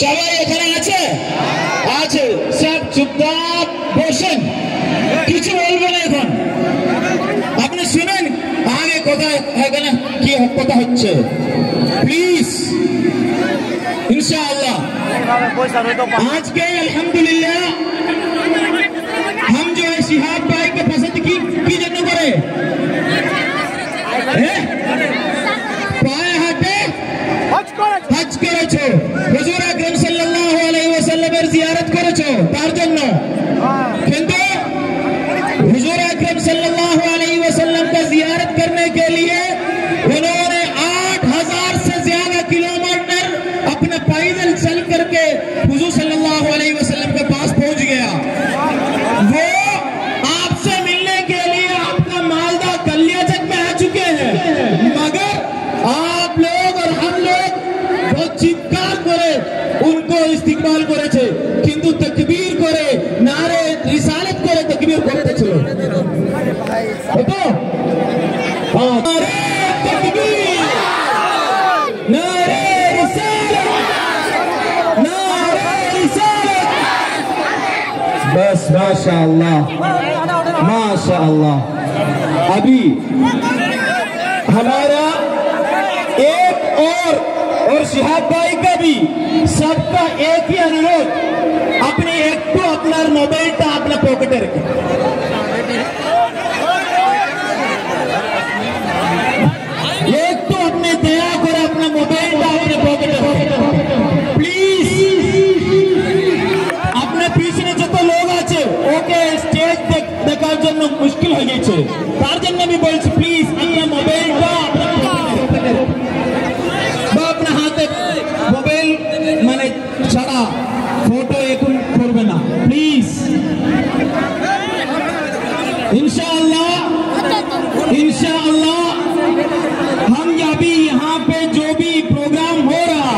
সবাই এখানে আছে আছে সব চুপচাপ বসেন কিছু বলবেন এখন আপনি শুনেন আগে কোথায় এখানে কি কথা হচ্ছে प्लीज इंशाअल्लाह आज के अल्हम्दुलिल्लाह हम जो है शिहाब भाई के पसंद की जन्नत करे पाए हाथे हज करेছো হুজুর আকরাম সাল্লাল্লাহু আলাইহি ওয়াসাল্লামের জিয়ারত করেছো তার জন্য কিন্তু হুজুর আকরাম সাল্লাল্লাহু আলাইহি वसल्लम का जियारत करने के लिए उन्होंने 8000 से ज्यादा किलोमीटर अपने पैदल चल करके हुजूर सल्लल्लाहु अलैहि वसल्लम के पास पहुंच गया। वो आपसे मिलने के लिए आपका मालदा कलिया तक में आ चुके हैं मगर आप लोग और हम लोग बहुत चित्कार करे उनको इस्तिकबाल করেছে কিন্তু তাকবীর করে নারে রিসালাত করে তাকবীর করতে ছিল তো নারে তাকবীর নারে রিসালাত নারে রিসালাत बस माशाअल्लाह अभी हमारा एक और शिहाब भाई का भी सबका एक ही अनुरोध अपने एक तो अपना मोबाइल टा अपना पॉकेट रखे एक तो अपने दया कर अपना मोबाइल टा अपने पॉकेट रखे प्लीज अपने पीछे जो तो लोग आछे ओके स्टेज देखार जন্য मुश्किल हो গেছে তার জন্য আমি বলছি প্লিজ अपना मोबाइल टा अपना पॉकेट रखे अपना हाथे मोबाइल माने छाड़ा फोटो एक करबे ना प्लीज इंशाअल्लाह हम अभी यहाँ पे जो भी प्रोग्राम हो रहा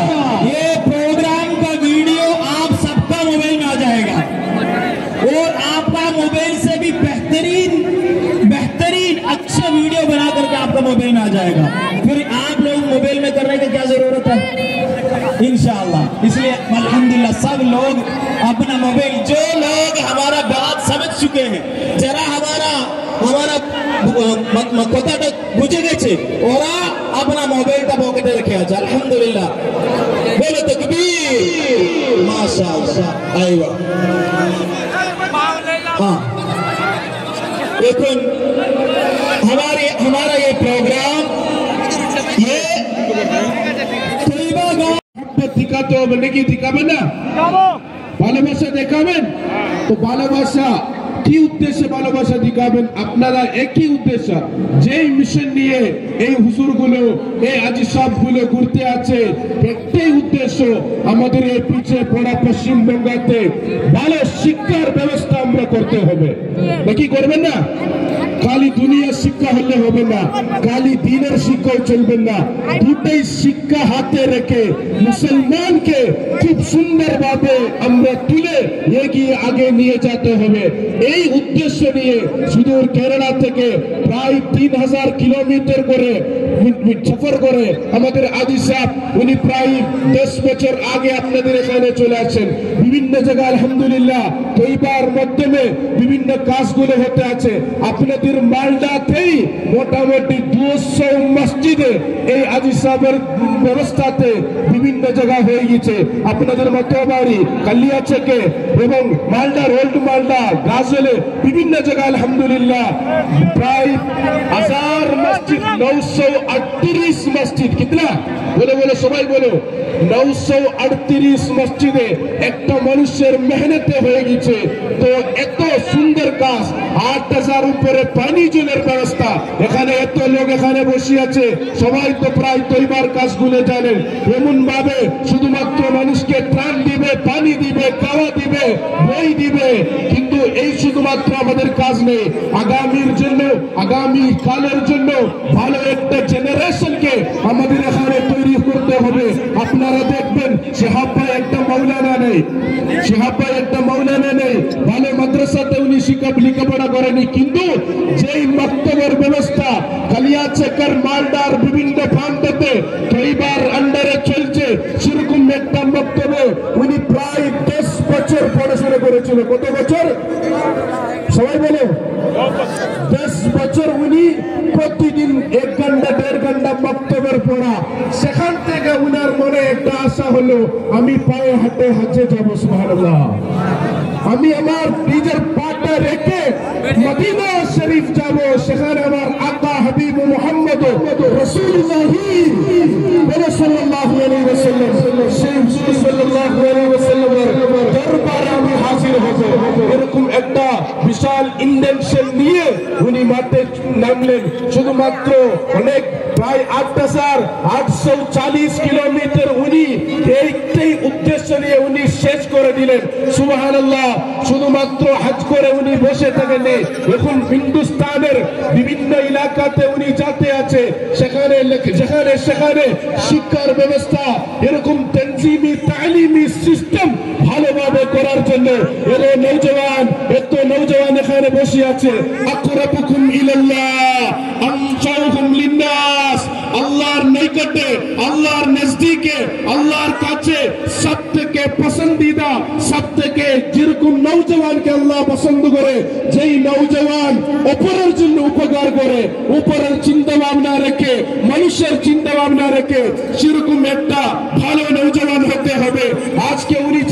ये प्रोग्राम का वीडियो आप सबका मोबाइल में आ जाएगा और आपका मोबाइल से भी बेहतरीन अच्छा वीडियो बना करके आपका मोबाइल में आ जाएगा फिर आप लोग मोबाइल में करने की क्या जरूरत है इंशाअल्लाह इसलिए अल्हम्दुलिल्लाह सब लोग अपना मोबाइल जो लोग हमारा बात समझ चुके हैं जरा हमारा কথাটা বুঝে গেছে ওরা अपना मोबाइल का पॉकेटे रखे আছে अल्हम्दुलिल्लाह बोलो तकबीर माशाअल्लाह आइवा हाँ देखो हमारा ये प्रोग्राम ये दिखाते हो নাকি দিখাবেন না ভালোবাসা দেখাবেন তো ভালোবাসা কি উদ্দেশ্যে ভালোবাসা দেখাবেন আপনারা একই উদ্দেশ্য যেই মিশন নিয়ে এই হুজুরগুলো এই আজি সবগুলো ঘুরতে আছে একটাই উদ্দেশ্য আমাদের এই পিছে পড়া পশ্চিমবঙ্গতে ভালো শিক্ষার ব্যবস্থা আমরা করতে হবে নাকি করবেন না খালি দুনিয়ার শিক্ষা হলে হবে না খালি দ্বীনের শিক্ষাও চলবে না দুটোই শিক্ষা হাতে রেখে মুসলমানকে খুব সুন্দরভাবে আমরা তুলে এগিয়ে আগে নিয়ে যেতে হবে এই উদ্দেশ্য নিয়ে সুদূর কেরালা থেকে প্রায় 3000 কিলোমিটার করে সফর করে আমাদের আদি সাহেব উনি প্রায় 10 বছর আগে আপনাদের এখানে চলে আসেন বিভিন্ন জায়গায় আলহামদুলিল্লাহ তৈবার মাধ্যমে বিভিন্ন কাজগুলো হতে আছে আপনাদের মালদাতেই মোটামুটি 200 মসজিদে এই আজি সাহেবের ব্যবস্থাতে বিভিন্ন জায়গা হয়ে গেছে আপনাদের মতবাড়ি কালিয়াচকে এবং মালদার ওল্ড মালদা গাজলে বিভিন্ন জায়গায় আলহামদুলিল্লাহ প্রায় 1000 মসজিদ 938 মসজিদ কিতনা বলে বলে সবাই বলো 938 মসজিদে একটা মানুষের মেহনতে হয়ে গেছে তো এত সুন্দর কাজ 8000 উপরে পানি জলের ব্যবস্থা এখানে এত লোক এখানে বসে আছে সবাই তো প্রায় তৈবার কাজগুলো জানেন এমন ভাবে শুধুমাত্র মানুষকে ত্রাণ দিবে পানি দিবে খাওয়া দিবে বই দিবে কিন্তু এই শুধুমাত্র আমাদের কাজ নেই আগামীর জন্য আগামী কালের জন্য ভালো একটা জেনারেশনকে আমাদের এখানে তৈরি করতে হবে আপনারা দেখবেন শিহাব ভাই একটা মাওলানা নেই ভালো মাদ্রাসাতে উনি লেখাপড়া করেনি কিন্তু যেই মক্তবের ব্যবস্থা কালিয়াচকের মালদার বিভিন্ন প্রান্ততে তৈবার আন্ডারে চলছে সেরকম একটা মক্তবে থেকে উনার মনে একটা আশা হলো, আমি পায়ে হাঁটে হজ্জে যাবো, সুবহানাল্লাহ। আমি আমার নিজের পাটা রেখে মদিনা শরীফ যাবো, সেখানে আমার আকা হাবিব মুহাম্মদ রাসূলুল্লাহ সাল্লাল্লাহু আলাইহি ওয়াসাল্লাম, সেই হুজুর সাল্লাল্লাহু আলাইহি ওয়াসাল্লামের দরবারে আমি হাজির হব। এরকম একটা বিশাল ইন্টেনশন নিয়ে উনি মাঠে নামলেন। শুধুমাত্র অনেক প্রায় ৮,৮৪০ কিলোমিটার উনি এইটাই উদ্দেশ্য নিয়ে উনি শেষ করে দিলেন, সুবহানাল্লাহ। শুধুমাত্র হজ করে উনি বসে থাকেননি, এখন হিন্দুস্তানের বিভিন্ন এলাকাতে উনি যেতে আছে, সেখানে সেখানে শিক্ষার ব্যবস্থা, এরকম তানজিমি তালিমি সিস্টেম ভালোভাবে করার জন্য এত নওজওয়ান এখানে বসে আছে। আকরাবুকুম ইলাল্লাহ আনসাউকুম লিন্নাস, আল্লাহর নিকটে, আল্লাহর নজদিকে, আল্লাহর কাছে সবথেকে পছন্দিদা, সবথেকে যেরকম নওজওয়ানকে আল্লাহ পছন্দ করে, যেই নওজওয়ান অপরের জন্য উপকার করে, উপরের চিন্তা ভাবনা রেখে, মানুষের চিন্তা ভাবনা রেখে, সেরকম একটা ভালো নওজওয়ান হতে হবে। আজকে উনি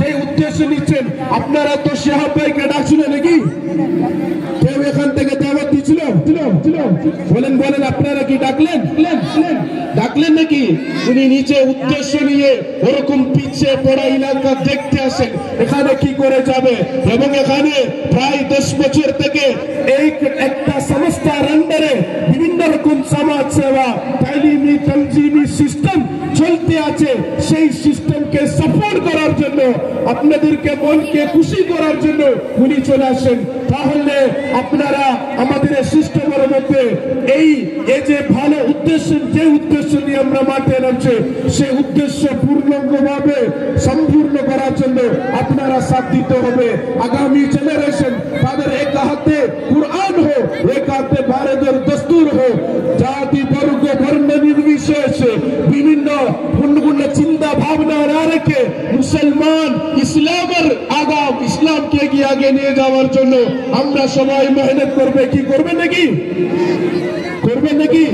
যে উদ্দেশ্য নিচ্ছেন, আপনারা তো শাহাব ভাইকে ডাকছিলেন নাকি? কেউ এখান থেকে দাওয়াত দিয়েছিল? বলেন বলেন, আপনারা কি ডাকলেন নাকি? উনি নিচে উদ্দেশ্য নিয়ে ওরকম পিছিয়ে পড়া এলাকা দেখতে আসেন, এখানে কি করে যাবে। এবং এখানে প্রায় 10 বছর থেকে এই একটা সংস্থার আন্ডারে বিভিন্ন রকম সমাজ সেবা, তালিমি তানজিমি সিস্টেম চলতে আছে। সেই সিস্টেমকে সাপোর্ট করার জন্য, আপনাদেরকে মনকে খুশি করার জন্য উনি চলে আসেন। তাহলে আপনারা আমাদের সিস্টেমের মধ্যে এই যে ভালো উদ্দেশ্য, যে উদ্দেশ্য নিয়ে আমরা মাঠে নামছে, সেই উদ্দেশ্য পূর্ণাঙ্গভাবে সম্পূর্ণ করার জন্য আপনারা সাথ দিতে হবে। আগামী জেনারেশন তাদের এক হাতে কুরআন হোক, এক হাতে ভারতের দস্তুর হোক, জাতি বর্গ বর্ণ নির্বিশেষে বিভিন্ন চিন্তা ভাবনা না রেখে মুসলমান ইসলামের ইসলামকে এগিয়ে আগে নিয়ে যাওয়ার জন্য আমরা সবাই মেহনত করবে। কি করবেন নাকি? করবেন নাকি?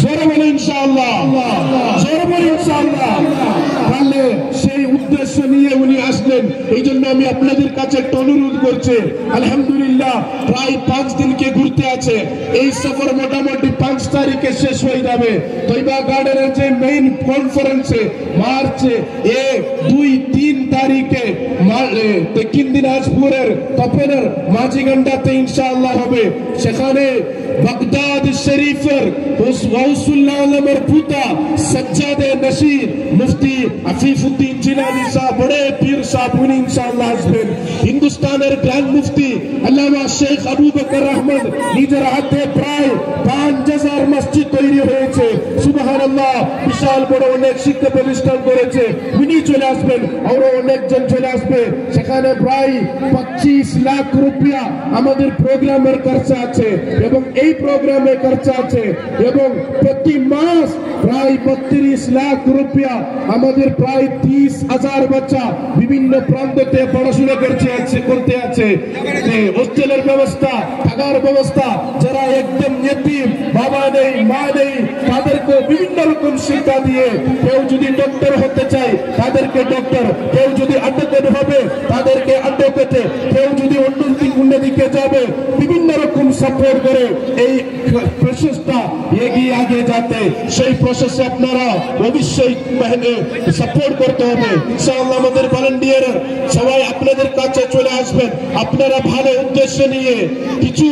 জোরে বলে ইনশাআল্লাহ, জোরে বলে ইনশাআল্লাহ। তাহলে সেই উদ্দেশ্য নিয়ে উনি আসলেন, এই জন্য আমি আপনাদের কাছে একটা অনুরোধ করছি। আলহামদুলিল্লাহ প্রায় 5 দিনকে ঘুরতে আছে, এই সফর মোটামুটি 5 তারিখে শেষ হয়ে যাবে। তৈবা গার্ডেনের যে মেইন কনফারেন্সে মার্চে 1, 2, 3 তারিখে দক্ষিণ দিনাজপুরের তপনের মাঝিগন্ডাতে ইনশাআল্লাহ হবে। সেখানে বাগদাদ শরীফের ওয়াউসুল্লাহ আলমের পুতা সজ্জাদে নশীর মুফতি আফিফুদ্দিন জিলানী সাহেব, বড়ে পীর সাহেব, উনি ইনশাআল্লাহ আসবেন। হিন্দুস্তানের গ্র্যান্ড মুফতি আল্লামা শেখ আবু বকর আহমদ, নিজের হাতে প্রায় 5000 মসজিদ তৈরি হয়েছে, সুবহানাল্লাহ। বিশাল বড় অনেক শিক্ষা প্রতিষ্ঠান করেছে, উনি চলে আসবেন। আরো অনেকজন চলে আসবে। সেখানে প্রায় 25 লাখ রুপিয়া আমাদের প্রোগ্রামের খরচা আছে, এবং এই প্রোগ্রামে খরচা আছে, এবং প্রতি মাস প্রায় 32 লাখ রুপিয়া আমাদের প্রায় 30,000 বাচ্চা বিভিন্ন প্রান্ততে পড়াশোনা করতে আছে। হোস্টেলের ব্যবস্থা, থাকার ব্যবস্থা, যারা একদম ইতিম, বাবা নেই, মা নেই, তাদেরকে বিভিন্ন রকম শিক্ষা দিয়ে, কেউ যদি ডক্টর হতে চায় তাদেরকে ডক্টর, কেউ যদি অ্যাডভোকেট হবে তাদেরকে অ্যাডভোকেটে, কেউ যদি অন্যদিকে যাবে, বিভিন্ন রকম সাপোর্ট করে এই প্রসেসটা এগিয়ে আগে যাতে, সেই প্রসেসে আপনারা অবশ্যই সাপোর্ট করতে হবে। ইনশাআল্লাহ আমাদের ভলান্টিয়ার সবাই আপনাদের কাছে চলে আসবেন। আপনারা ভালো উদ্দেশ্য নিয়ে কিছু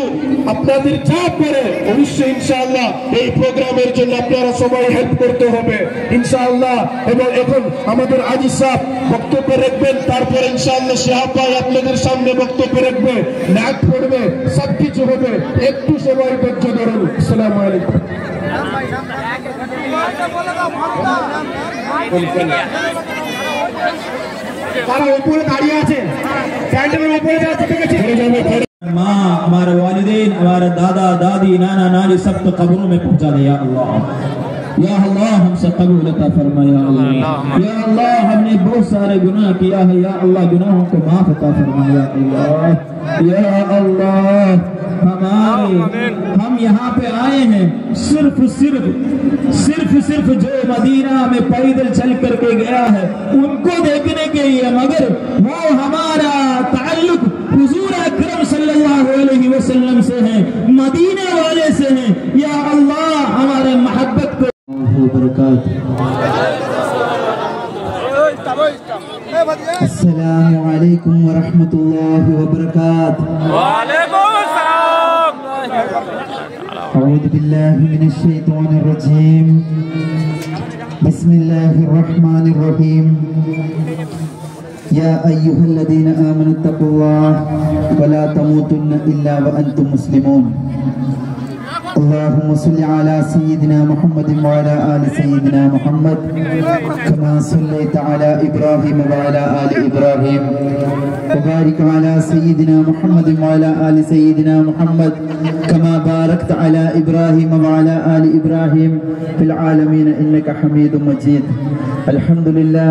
আপনাদের চাপ করে অবশ্যই ইনশাআল্লাহ এই প্রোগ্রামের জন্য আপনারা সবাই হেল্প করতে হবে ইনশাআল্লাহ। এবং এখন আমাদের আজিজ সাহেব বক্তব্য রাখবেন, তারপর ইনশাআল্লাহ শাহাব ভাই আপনাদের সামনে বক্তব্য রাখবে, নাক পড়বে, সবকিছু হবে। একটু সবাই ধৈর্য ধরুন। আসসালামু আলাইকুম। তারা উপরে দাঁড়িয়ে আছে, প্যান্ডেলের উপরে माँ, हमारे वालिदैन, हमारे दादा दादी, नाना नानी सब तो कब्रों में पहुंचा दे या अल्लाह। या अल्लाह हमसे कबूल अता फरमा या अल्लाह। या अल्लाह हमने बहुत सारे गुनाह किया है, या अल्लाह गुनाहों को माफ अता फरमा या अल्लाह। या अल्लाह हम यहाँ पे आए हैं सिर्फ जो मदीना में पैदल चल करके गया है उनको देखने के लिए, मगर वो हमारा ताल्लुक हुजूर अकरम सल्लल्लाहु अलैहि वसल्लम से है, मदीना वाले से है। या अल्लाह हमारे मोहब्बत को अस्सलामु अलैकुम व रहमतुल्लाहि व बरकातुहू। वालेकुम अस्सलाम। अऊज़ु बिल्लाहि मिनश शैतानिर रजीम। बिस्मिल्लाहिर रहमानिर रहीम। या अय्युहल्लज़ीना आमनु तक़ुल्लाह व ला तमूतुन्ना इल्ला व अंतुम मुस्लिमून। अल्लाहुम्मा सल्लि अला सय्यिदिना मुहम्मद व अला आलि सय्यिदिना मुहम्मद कमा सल्लैता अला इब्राहीम व अला आलि इब्राहीम व बारिक अला सय्यिदिना मुहम्मद व अला आलि सय्यिदिना मुहम्मद कमा बारकता अला इब्राहीम व अला आलि इब्राहीम फिल आलमीन इन्नका हमीदुम मजीद। अल्हम्दुलिल्लाह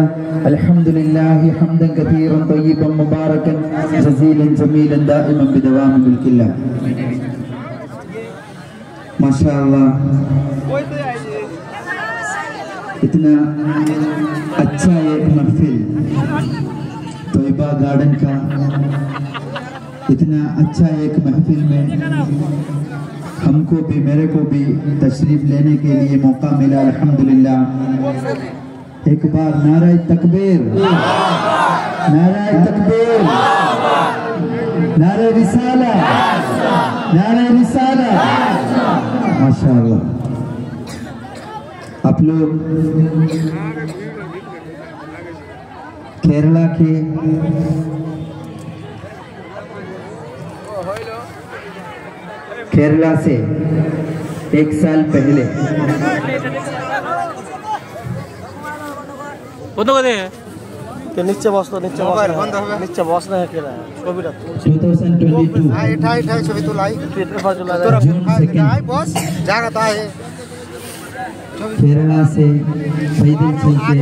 हम्दन कसीरन तय्यिबन मुबारकन जज़ीलन जमीलन दाइमन बिदवाम बिल्किल्लाह। माशाअल्लाह, इतना अच्छा एक महफिल तोयबा गार्डन का, इतना अच्छा एक महफिल में हमको भी, मेरे को भी तशरीफ लेने के लिए मौका मिला। अल्हम्दुलिल्लाह। एक बार नारे तकबीर, नारे तकबीर, नारे रिसाला, नारे रिसाला। माशाअल्लाह, आप लोग केरला के केरला से एक साल पहले नीचे बस, तो नीचे बस नहीं है 2022 केरला से पैदल चल के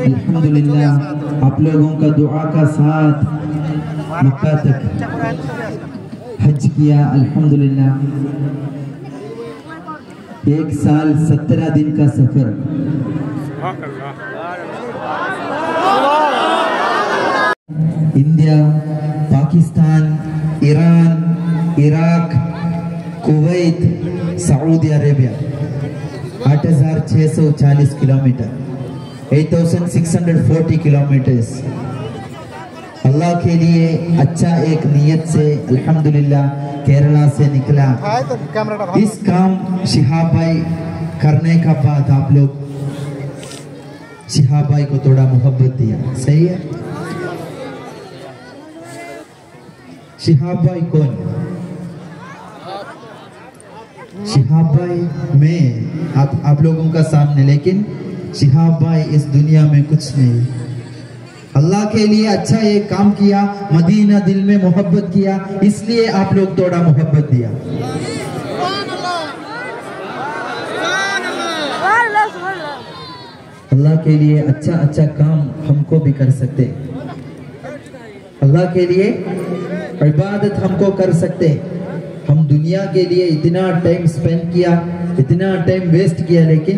अल्हम्दुलिल्लाह आप लोगों का दुआ का साथ मक्का तक हज किया। अल्हम्दुलिल्लाह 1 साल 17 दिन का सफर। India, Pakistan, Iran, Iraq, Kuwait, Saudi Arabia 8640 kilometre, 8640 kilometres अल्लाह के लिए अच्छा एक नियत से अल्हम्दुलिल्लाह केरला से निकला। इस काम शिहाब भाई करने का बाद आप लोग शिहाब भाई को थोड़ा मोहब्बत दिया, सही है। शिहाब भाई कौन? शिहाब भाई मैं आप लोगों का सामने, लेकिन शिहाब भाई इस दुनिया में कुछ नहीं। अल्लाह के लिए अच्छा एक काम किया, मदीना दिल में मोहब्बत किया, इसलिए आप लोग थोड़ा मोहब्बत दिया। अल्लाह के लिए अच्छा अच्छा काम हमको भी कर सकते, अल्लाह के लिए इबादत हमको कर सकते। हम दुनिया के लिए इतना टाइम स्पेंड किया, इतना टाइम वेस्ट किया, लेकिन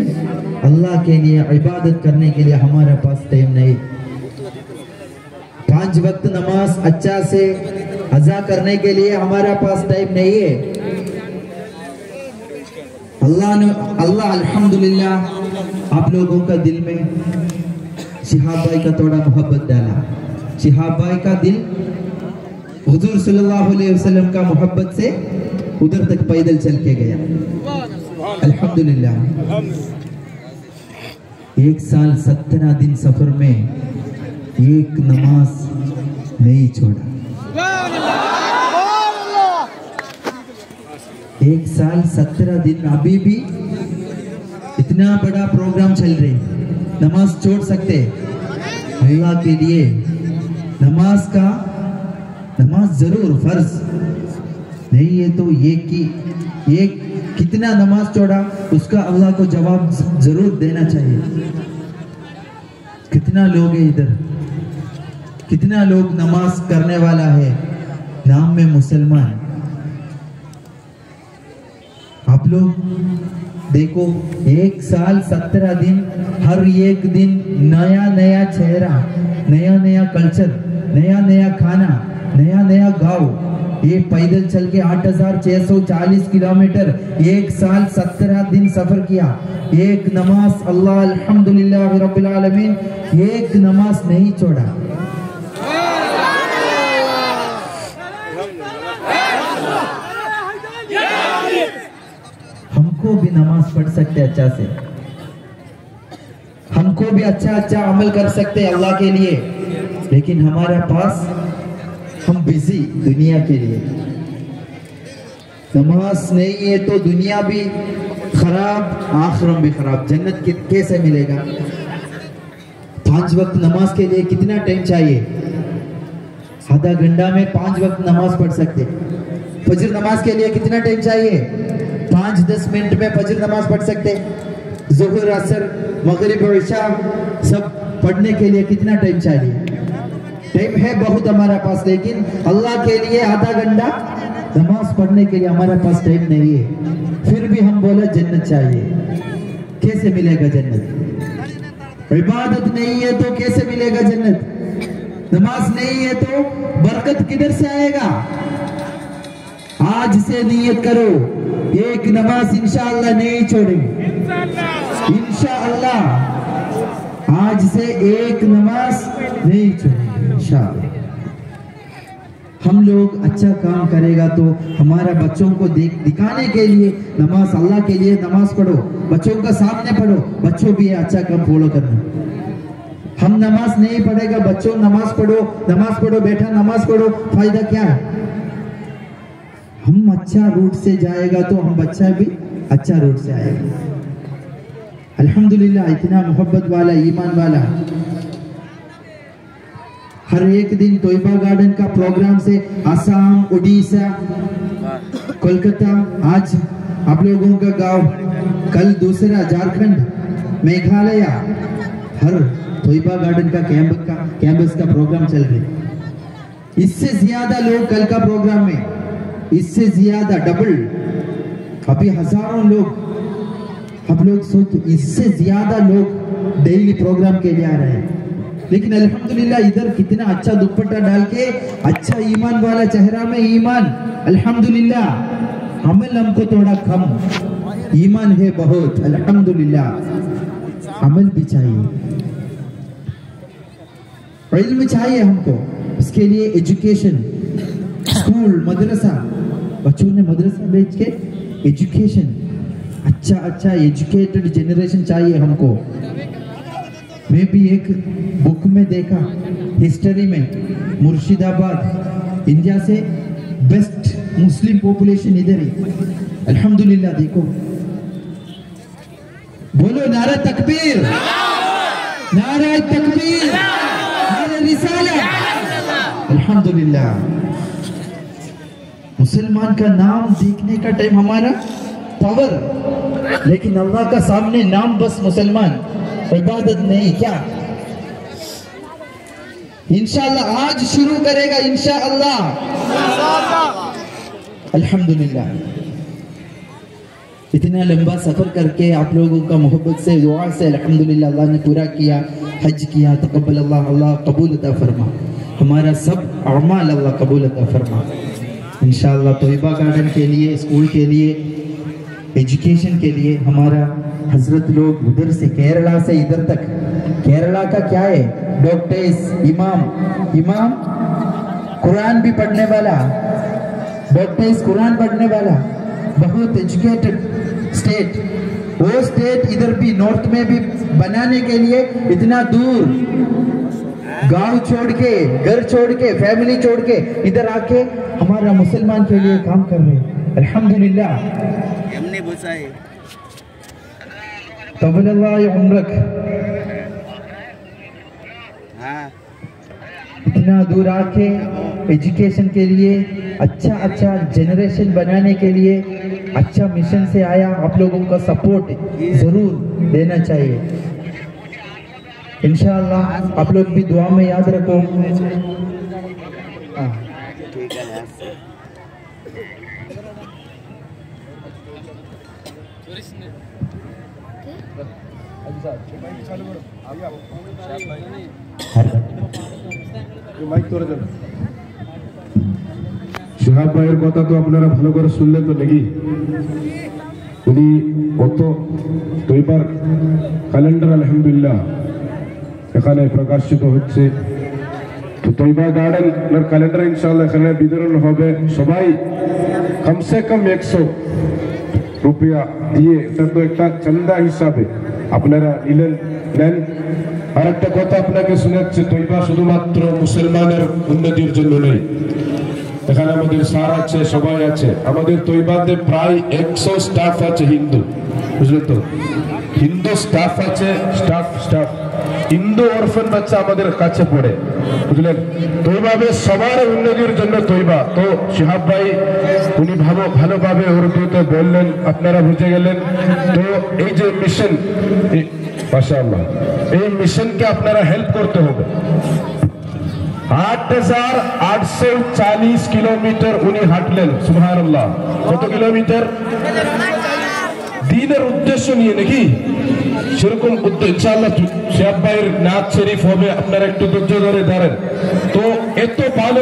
अल्लाह के लिए इबादत करने के लिए हमारे पास टाइम नहीं। 5 वक्त नमाज अच्छा से अज़ा करने के लिए हमारे पास टाइम नहीं है। अल्लाह अल्हम्दुलिल्लाह आप लोगों का दिल में शिहाब भाई का थोड़ा मोहब्बत डाला। शिहाब भाई का दिल हुजूर सल्लल्लाहु अलैहि वसल्लम का मोहब्बत से उधर तक पैदल चल के गया। अल्हम्दुलिल्लाह 1 साल 17 दिन सफर में एक नमाज नहीं छोड़ा। 1 साल 17 दिन अभी भी इतना बड़ा प्रोग्राम चल रहे, नमाज छोड़ सकते? अल्लाह के लिए नमाज जरूर फर्ज नहीं है, तो एक कितना नमाज छोड़ा उसका अल्लाह को जवाब जरूर देना चाहिए। कितना लोग है इधर, कितना लोग नमाज करने वाला है नाम में मुसलमान। आप लोग देखो 1 साल 17 दिन, हर एक दिन नया नया चेहरा, नया नया कल्चर, नया नया खाना, नया नया गांव। ये पैदल चल के 8640 किलोमीटर 1 साल 17 दिन सफर किया। एक नमाज अल्लाह अल्हम्दुलिल्लाह रब्बिल आलमीन, एक नमाज नहीं छोड़ा। हमको भी नमाज पढ़ सकते अच्छा से, हमको भी अच्छा अच्छा अमल कर सकते अल्लाह के लिए, लेकिन हमारे पास हम बिजी दुनिया के लिए। नमाज नहीं है तो दुनिया भी खराब, आखिरत भी खराब। जन्नत कैसे मिलेगा? 5 वक्त नमाज के लिए कितना टाइम चाहिए? आधा घंटा में 5 वक्त नमाज पढ़ सकते। फजर नमाज के लिए कितना टाइम चाहिए? 5-10 मिनट में फजर नमाज पढ़ सकते। ज़ोहर, असर, मगरिब और इशा सब पढ़ने के लिए कितना टाइम चाहिए? टाइम है बहुत हमारे पास, लेकिन अल्लाह के लिए आधा घंटा नमाज पढ़ने के लिए हमारे पास टाइम नहीं है। फिर भी हम बोले जन्नत चाहिए। कैसे मिलेगा जन्नत? इबादत नहीं है तो कैसे मिलेगा जन्नत? नमाज नहीं है तो बरकत किधर से आएगा? आज से नियत करो, एक नमाज इंशाअल्लाह नहीं छोड़ेंगे। इंशाअल्लाह आज से एक नमाज नहीं छोड़ेंगे इंशाअल्लाह। हम लोग अच्छा काम करेगा तो हमारा बच्चों को दिखाने के लिए नमाज, अल्लाह के लिए नमाज पढ़ो, बच्चों का सामने पढ़ो, बच्चों भी अच्छा काम फॉलो करना। हम नमाज नहीं पढ़ेगा, बच्चों नमाज पढ़ो बेटा नमाज पढ़ो, फायदा क्या है? हम अच्छा रूट से जाएगा तो हम बच्चा भी अच्छा रूट से आएगा। अल्हम्दुलिल्लाह इतना मोहब्बत वाला, ईमान वाला। हर एक दिन तोयबा गार्डन का प्रोग्राम से असम, उड़ीसा, कोलकाता, आज आप लोगों का गांव, कल दूसरा झारखंड, मेघालय, हर तोयबा गार्डन का कैंपस का प्रोग्राम चल रहे। इससे ज्यादा लोग कल का प्रोग्राम में, इससे ज्यादा डबल, अभी हजारों लोग, आप लोग सोचो इससे ज्यादा लोग डेली प्रोग्राम के लिए आ रहे हैं। लेकिन अल्हम्दुलिल्लाह इधर कितना अच्छा दुपट्टा डाल के, अच्छा ईमान वाला चेहरा में ईमान, अल्हम्दुलिल्लाह। अमल हमको थोड़ा कम, ईमान है बहुत, अल्हम्दुलिल्लाह। अमल भी चाहिए, इल्म चाहिए हमको, इसके लिए एजुकेशन, स्कूल, मदरसा, बच्चों ने मदरसा भेज के एजुकेशन, अच्छा एजुकेटेड जनरेशन चाहिए हमको। मैं भी एक बुक में देखा, हिस्ट्री में, मुर्शिदाबाद इंडिया से बेस्ट मुस्लिम पॉपुलेशन इधर है। अल्हम्दुलिल्लाह देखो, बोलो नारा तकबीर, नारा तकबीर, नारा रिसालत। अल्हम्दुलिल्लाह मुसलमान का नाम देखने का टाइम हमारा पावर, लेकिन अल्लाह का सामने नाम बस मुसलमान, इबादत नहीं। क्या इंशाअल्लाह आज शुरू करेगा इंशाअल्लाह। अल्हम्दुलिल्लाह इतना लंबा सफर करके आप लोगों का मोहब्बत से, दुआ से अल्हम्दुलिल्लाह अल्लाह ने पूरा किया, हज किया, तकब्बल अल्लाह, अल्लाह कबूल अता फरमा, हमारा सब अमाल अल्लाह कबूल अता फरमा इंशाअल्लाह। तोयबा गार्डन के लिए, स्कूल के लिए, एजुकेशन के लिए हमारा हजरत लोग उधर से केरला से इधर तक, केरला का क्या है, डॉक्टर्स, इमाम कुरान भी पढ़ने वाला, डॉक्टर्स कुरान पढ़ने वाला, बहुत एजुकेटेड स्टेट। वो स्टेट इधर भी नॉर्थ में भी बनाने के लिए इतना दूर गांव छोड़ के, घर छोड़ के, फैमिली छोड़ के इधर आके हमारा मुसलमान के लिए काम कर रहे हैं। अल्हम्दुलिल्लाह हमने बुसाए तबल्लाह उम्रक। इतना दूर आके एजुकेशन के लिए अच्छा जनरेशन बनाने के लिए अच्छा मिशन से आया। आप लोगों का सपोर्ट जरूर देना चाहिए। इंशाअल्लाह आप लोग भी दुआ में याद रखो। শিহাব ভাইয়ের কথা তো আপনারা ভালো করে শুনলেন তো নাকি? উনি কত তৈবার ক্যালেন্ডার আলহামদুলিল্লাহ এখানে প্রকাশিত হচ্ছে। তো তৈবা গার্ডেনের ক্যালেন্ডার ইনশাআল্লাহ এখানে বিতরণ হবে। সবাই কমসে কম 100 রুপিয়া দিয়ে, এটা তো একটা চান্দা হিসাবে আপনারা নেন। আর একটা কথা আপনাকে শোনাচ্ছি, তৈবা শুধুমাত্র মুসলমানের উন্নতির জন্য নেই, এখানে আমাদের স্যার আছে, সবাই আছে। আমাদের তৈবাতে প্রায় 100 স্টাফ আছে হিন্দু, বুঝলেন তো? হিন্দু স্টাফ আছে, স্টাফ হিন্দু অরফান বাচ্চা আমাদের কাছে পড়ে, বুঝলেন? তো এইভাবে সবার উন্নতির জন্য তৈবা। তো শিহাব ভাই উনি ভালোভাবে উর্দুতে বললেন, আপনারা বুঝে গেলেন। তো এই যে মিশন, মাশাআল্লাহ, এই মিশনকে আপনারা হেল্প করতে হবে। 8840 কিলোমিটার উনি হাঁটলেন, সুবহানাল্লাহ। কত কিলোমিটার? দিনের উদ্দেশ্য নিয়ে নাকি? সেরকম ইনশাআল্লাহ শিহাব ভাইয়ের নাচ শরীফ হবে, আপনারা একটু ধৈর্য ধরে দাঁড়ান। তো এত ভালো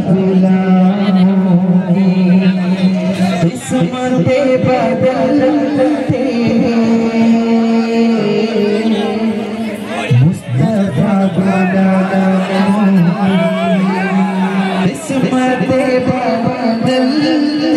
गुलामों की किस्मतें बदलते मुस्तफा गुलामों की किस्मतें बदलते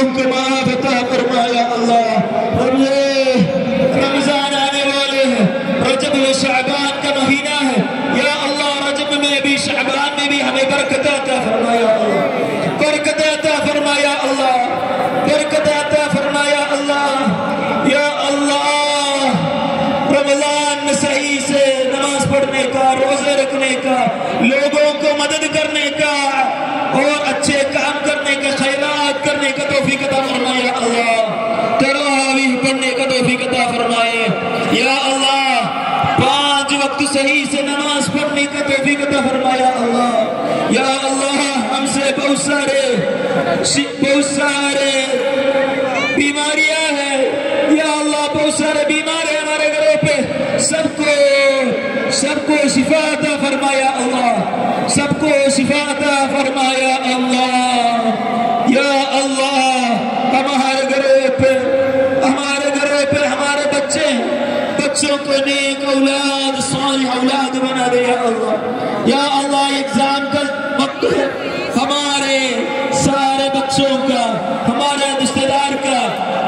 लोगों को माफ अता फरमाया अल्लाह। और ये रमजान आने वाले हैं, रजब व शाबान का महीना है, या अल्लाह रजब में भी शाबान में भी हमें बरकत अता फरमाया अल्लाह, बरकत अता फरमाया अल्लाह, बरकत अता फरमाया अल्लाह। या अल्लाह रमजान में सही से नमाज पढ़ने का, रोजे रखने का, लोगों को मदद करने का और अच्छे काम करने का, खैरात करने का तौफीक अता फरमाया अल्लाह। तरावीह पढ़ने का तौफीक अता फरमाए या अल्लाह। 5 वक्त सही से नमाज पढ़ने का तौफीक अता फरमाया अल्लाह। या अल्लाह हमसे बहुत सारे बीमारियां हैं या अल्लाह, बहुत सारे बीमार हैं हमारे घरों पे, सबको शिफा अता फरमाया अल्लाह, सबको शिफा अता फरमाया अल्लाह। या अल्लाह हमारे घरों पे हमारे बच्चों को नेक औलाद, सालिह औलाद बना दे या अल्लाह। या अल्लाह एग्जाम का वक्त है, हमारे सारे बच्चों का, हमारे रिश्तेदार का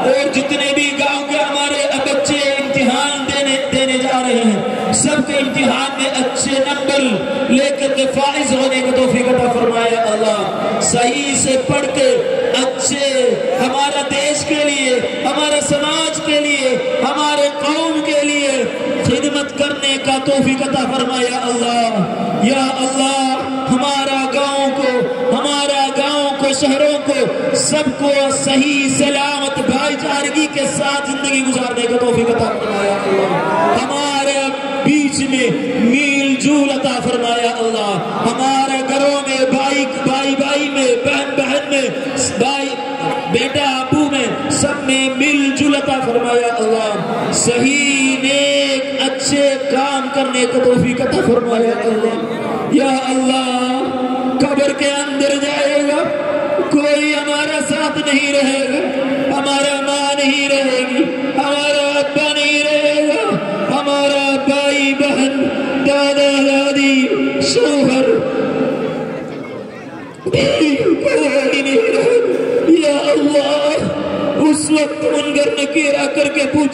और जितने भी गांव के हमारे बच्चे इम्तिहान देने जा रहे हैं, सबके इम्तिहान में अच्छे नंबर लेकर के फाइज होने का तौफीक अता फरमाया अल्लाह। सही से पढ़ के अच्छे हमारा देश के लिए, हमारे समाज के लिए, हमारे कौम के लिए खिदमत करने का तौफीक अता फरमाया अल्लाह। या अल्लाह हमारा गांव को, शहरों को, सबको सही सलामत भाईचारगी के साथ जिंदगी गुजारने का तौफीक अता फरमाया अल्लाह। हमारे बीच में मील जूल अता फरमाया अल्लाह। हमारे घरों में भाई में, बहन में, भाई बेटा अबू में, सब में मिल जुल अता फरमाया अल्लाह। सही नेक अच्छे काम करने का तौफीक अता फरमाया अल्लाह। या अल्लाह कब्र के अंदर जाएगा, कोई हमारा साथ नहीं रहेगा, हमारा माँ नहीं रहेगी, हमारा अब्बा नहीं रहेगा, हमारा भाई बहन, दादा दादी, शौहर कोई नहीं रहेगा। या अल्लाह उस वक्त मुनकर नकीर आकर के पूछ